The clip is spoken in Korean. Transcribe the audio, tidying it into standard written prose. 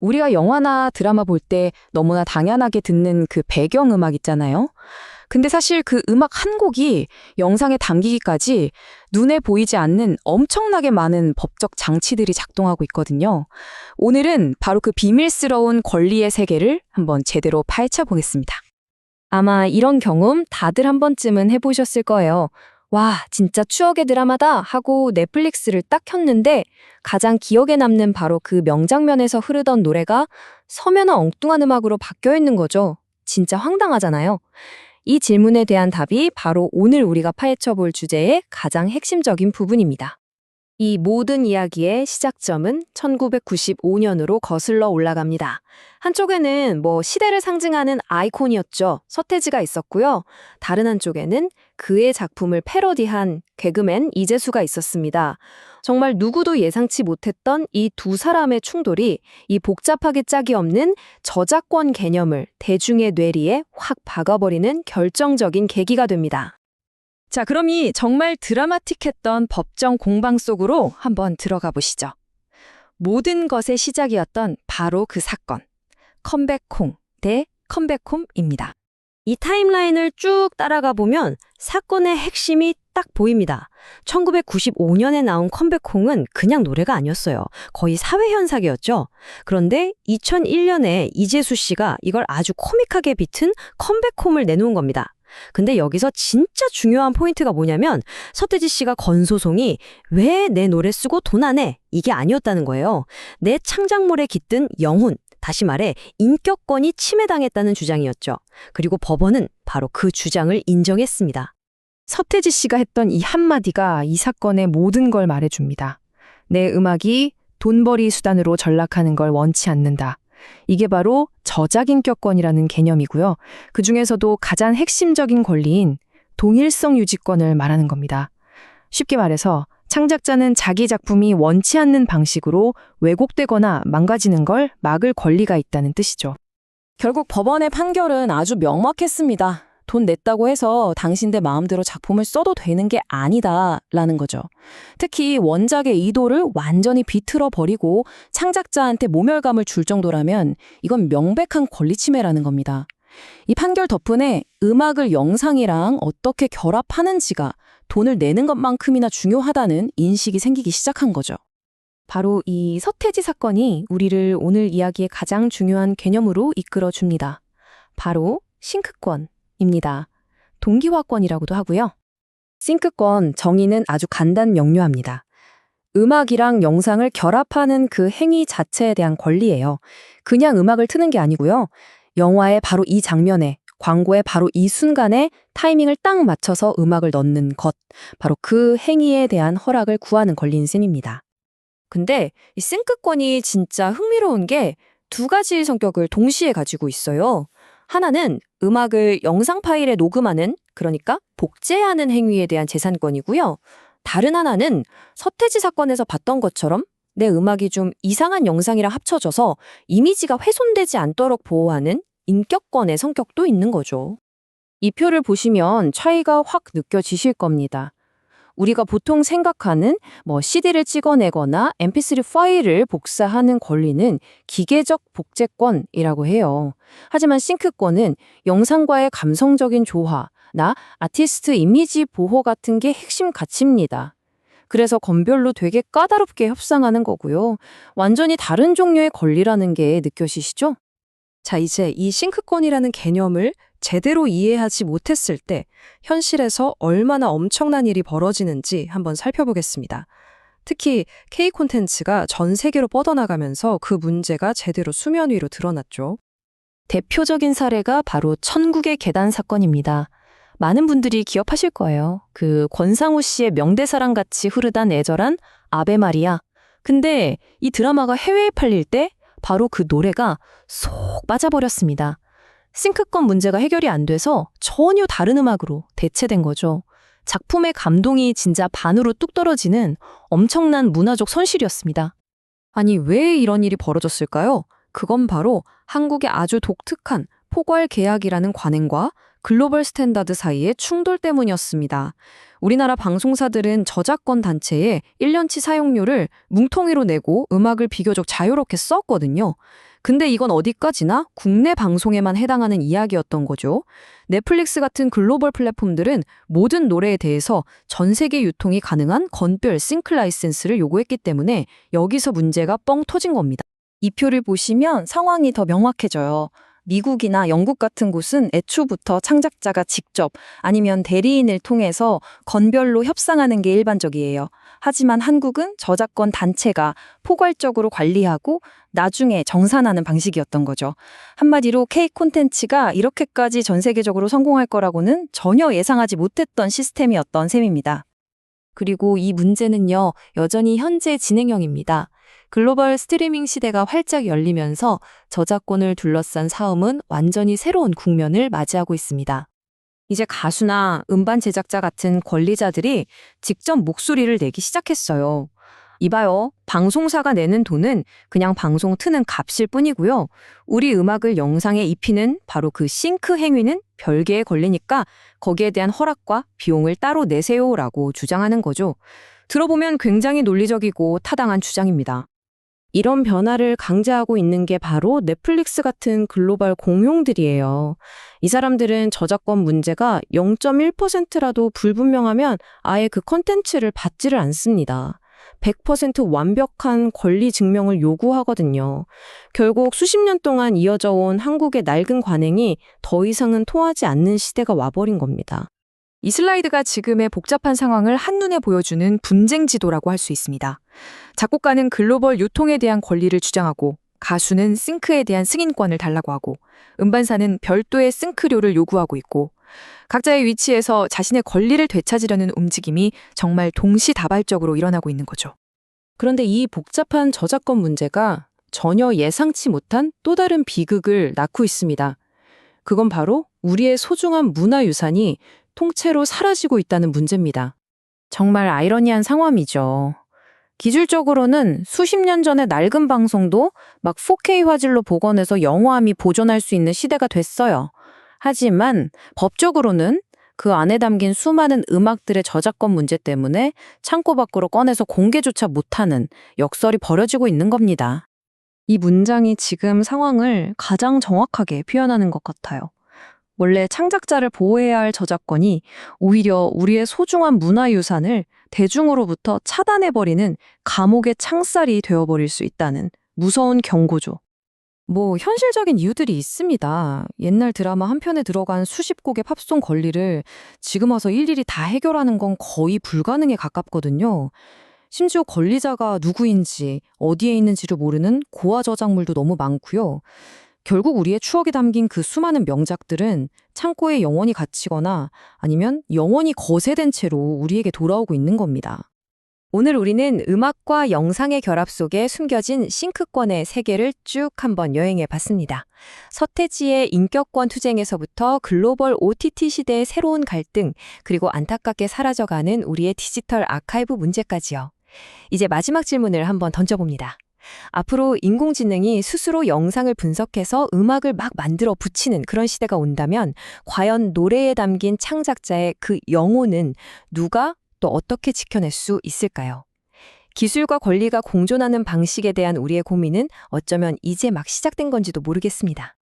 우리가 영화나 드라마 볼 때 너무나 당연하게 듣는 그 배경음악 있잖아요. 근데 사실 그 음악 한 곡이 영상에 담기기까지 눈에 보이지 않는 엄청나게 많은 법적 장치들이 작동하고 있거든요. 오늘은 바로 그 비밀스러운 권리의 세계를 한번 제대로 파헤쳐 보겠습니다. 아마 이런 경험 다들 한 번쯤은 해보셨을 거예요. 와, 진짜 추억의 드라마다 하고 넷플릭스를 딱 켰는데 가장 기억에 남는 바로 그 명장면에서 흐르던 노래가 서면화 엉뚱한 음악으로 바뀌어 있는 거죠. 진짜 황당하잖아요. 이 질문에 대한 답이 바로 오늘 우리가 파헤쳐 볼 주제의 가장 핵심적인 부분입니다. 이 모든 이야기의 시작점은 1995년으로 거슬러 올라갑니다. 한쪽에는 시대를 상징하는 아이콘이었죠. 서태지가 있었고요. 다른 한쪽에는 그의 작품을 패러디한 개그맨 이재수가 있었습니다. 정말 누구도 예상치 못했던 이 두 사람의 충돌이 이 복잡하게 짝이 없는 저작권 개념을 대중의 뇌리에 확 박아버리는 결정적인 계기가 됩니다. 자, 그럼 이 정말 드라마틱했던 법정 공방 속으로 한번 들어가 보시죠. 모든 것의 시작이었던 바로 그 사건. 컴백홈 대 컴백홈입니다. 이 타임라인을 쭉 따라가 보면 사건의 핵심이 딱 보입니다. 1995년에 나온 컴백홈은 그냥 노래가 아니었어요. 거의 사회현상이었죠. 그런데 2001년에 이재수 씨가 이걸 아주 코믹하게 비튼 컴백홈을 내놓은 겁니다. 근데 여기서 진짜 중요한 포인트가 뭐냐면 서태지 씨가 건 소송이 왜 내 노래 쓰고 돈 안 해? 이게 아니었다는 거예요. 내 창작물에 깃든 영혼, 다시 말해 인격권이 침해당했다는 주장이었죠. 그리고 법원은 바로 그 주장을 인정했습니다. 서태지 씨가 했던 이 한마디가 이 사건의 모든 걸 말해줍니다. 내 음악이 돈벌이 수단으로 전락하는 걸 원치 않는다. 이게 바로 저작인격권이라는 개념이고요. 그중에서도 가장 핵심적인 권리인 동일성 유지권을 말하는 겁니다. 쉽게 말해서 창작자는 자기 작품이 원치 않는 방식으로 왜곡되거나 망가지는 걸 막을 권리가 있다는 뜻이죠. 결국 법원의 판결은 아주 명확했습니다. 돈 냈다고 해서 당신들 마음대로 작품을 써도 되는 게 아니다라는 거죠. 특히 원작의 의도를 완전히 비틀어 버리고 창작자한테 모멸감을 줄 정도라면 이건 명백한 권리 침해라는 겁니다. 이 판결 덕분에 음악을 영상이랑 어떻게 결합하는지가 돈을 내는 것만큼이나 중요하다는 인식이 생기기 시작한 거죠. 바로 이 서태지 사건이 우리를 오늘 이야기의 가장 중요한 개념으로 이끌어 줍니다. 바로 싱크권. 입니다. 동기화권이라고도 하고요. 싱크권 정의는 아주 간단 명료합니다. 음악이랑 영상을 결합하는 그 행위 자체에 대한 권리예요. 그냥 음악을 트는 게 아니고요. 영화의 바로 이 장면에, 광고의 바로 이 순간에 타이밍을 딱 맞춰서 음악을 넣는 것, 바로 그 행위에 대한 허락을 구하는 권리인 셈입니다. 근데 이 싱크권이 진짜 흥미로운 게 두 가지 성격을 동시에 가지고 있어요. 하나는 음악을 영상 파일에 녹음하는, 그러니까 복제하는 행위에 대한 재산권이고요. 다른 하나는 서태지 사건에서 봤던 것처럼 내 음악이 좀 이상한 영상이랑 합쳐져서 이미지가 훼손되지 않도록 보호하는 인격권의 성격도 있는 거죠. 이 표를 보시면 차이가 확 느껴지실 겁니다. 우리가 보통 생각하는 CD를 찍어내거나 mp3 파일을 복사하는 권리는 기계적 복제권이라고 해요. 하지만 싱크권은 영상과의 감성적인 조화나 아티스트 이미지 보호 같은 게 핵심 가치입니다. 그래서 건별로 되게 까다롭게 협상하는 거고요. 완전히 다른 종류의 권리라는 게 느껴지시죠? 자, 이제 이 싱크권이라는 개념을 제대로 이해하지 못했을 때 현실에서 얼마나 엄청난 일이 벌어지는지 한번 살펴보겠습니다. 특히 K 콘텐츠가 전 세계로 뻗어나가면서 그 문제가 제대로 수면 위로 드러났죠. 대표적인 사례가 바로 천국의 계단 사건입니다. 많은 분들이 기억하실 거예요. 그 권상우 씨의 명대사랑 같이 흐르던 애절한 아베 마리아. 근데 이 드라마가 해외에 팔릴 때 바로 그 노래가 쏙 빠져버렸습니다. 싱크권 문제가 해결이 안 돼서 전혀 다른 음악으로 대체된 거죠. 작품의 감동이 진짜 반으로 뚝 떨어지는 엄청난 문화적 손실이었습니다. 아니, 왜 이런 일이 벌어졌을까요? 그건 바로 한국의 아주 독특한 포괄 계약이라는 관행과 글로벌 스탠다드 사이의 충돌 때문이었습니다. 우리나라 방송사들은 저작권 단체에 1년치 사용료를 뭉텅이로 내고 음악을 비교적 자유롭게 썼거든요. 근데 이건 어디까지나 국내 방송에만 해당하는 이야기였던 거죠. 넷플릭스 같은 글로벌 플랫폼들은 모든 노래에 대해서 전 세계 유통이 가능한 건별 싱크 라이센스를 요구했기 때문에 여기서 문제가 뻥 터진 겁니다. 이 표를 보시면 상황이 더 명확해져요. 미국이나 영국 같은 곳은 애초부터 창작자가 직접 아니면 대리인을 통해서 건별로 협상하는 게 일반적이에요. 하지만 한국은 저작권 단체가 포괄적으로 관리하고 나중에 정산하는 방식이었던 거죠. 한마디로 K 콘텐츠가 이렇게까지 전 세계적으로 성공할 거라고는 전혀 예상하지 못했던 시스템이었던 셈입니다. 그리고 이 문제는요, 여전히 현재 진행형입니다. 글로벌 스트리밍 시대가 활짝 열리면서 저작권을 둘러싼 싸움은 완전히 새로운 국면을 맞이하고 있습니다. 이제 가수나 음반 제작자 같은 권리자들이 직접 목소리를 내기 시작했어요. 이봐요. 방송사가 내는 돈은 그냥 방송 트는 값일 뿐이고요. 우리 음악을 영상에 입히는 바로 그 싱크 행위는 별개의 권리니까 거기에 대한 허락과 비용을 따로 내세요라고 주장하는 거죠. 들어보면 굉장히 논리적이고 타당한 주장입니다. 이런 변화를 강제하고 있는 게 바로 넷플릭스 같은 글로벌 공룡들이에요. 이 사람들은 저작권 문제가 0.1%라도 불분명하면 아예 그 컨텐츠를 받지를 않습니다. 100% 완벽한 권리 증명을 요구하거든요. 결국 수십 년 동안 이어져 온 한국의 낡은 관행이 더 이상은 통하지 않는 시대가 와버린 겁니다. 이 슬라이드가 지금의 복잡한 상황을 한눈에 보여주는 분쟁 지도라고 할 수 있습니다. 작곡가는 글로벌 유통에 대한 권리를 주장하고, 가수는 싱크에 대한 승인권을 달라고 하고, 음반사는 별도의 싱크료를 요구하고 있고, 각자의 위치에서 자신의 권리를 되찾으려는 움직임이 정말 동시다발적으로 일어나고 있는 거죠. 그런데 이 복잡한 저작권 문제가 전혀 예상치 못한 또 다른 비극을 낳고 있습니다. 그건 바로 우리의 소중한 문화유산이 통째로 사라지고 있다는 문제입니다. 정말 아이러니한 상황이죠. 기술적으로는 수십 년 전의 낡은 방송도 막 4K 화질로 복원해서 영화음이 보존할 수 있는 시대가 됐어요. 하지만 법적으로는 그 안에 담긴 수많은 음악들의 저작권 문제 때문에 창고 밖으로 꺼내서 공개조차 못하는 역설이 벌어지고 있는 겁니다. 이 문장이 지금 상황을 가장 정확하게 표현하는 것 같아요. 원래 창작자를 보호해야 할 저작권이 오히려 우리의 소중한 문화유산을 대중으로부터 차단해버리는 감옥의 창살이 되어버릴 수 있다는 무서운 경고죠. 현실적인 이유들이 있습니다. 옛날 드라마 한 편에 들어간 수십 곡의 팝송 권리를 지금 와서 일일이 다 해결하는 건 거의 불가능에 가깝거든요. 심지어 권리자가 누구인지, 어디에 있는지를 모르는 고화 저작물도 너무 많고요. 결국 우리의 추억이 담긴 그 수많은 명작들은 창고에 영원히 갇히거나 아니면 영원히 거세된 채로 우리에게 돌아오고 있는 겁니다. 오늘 우리는 음악과 영상의 결합 속에 숨겨진 싱크권의 세계를 쭉 한번 여행해 봤습니다. 서태지의 인격권 투쟁에서부터 글로벌 OTT 시대의 새로운 갈등, 그리고 안타깝게 사라져가는 우리의 디지털 아카이브 문제까지요. 이제 마지막 질문을 한번 던져봅니다. 앞으로 인공지능이 스스로 영상을 분석해서 음악을 막 만들어 붙이는 그런 시대가 온다면 과연 노래에 담긴 창작자의 그 영혼은 누가 또 어떻게 지켜낼 수 있을까요? 기술과 권리가 공존하는 방식에 대한 우리의 고민은 어쩌면 이제 막 시작된 건지도 모르겠습니다.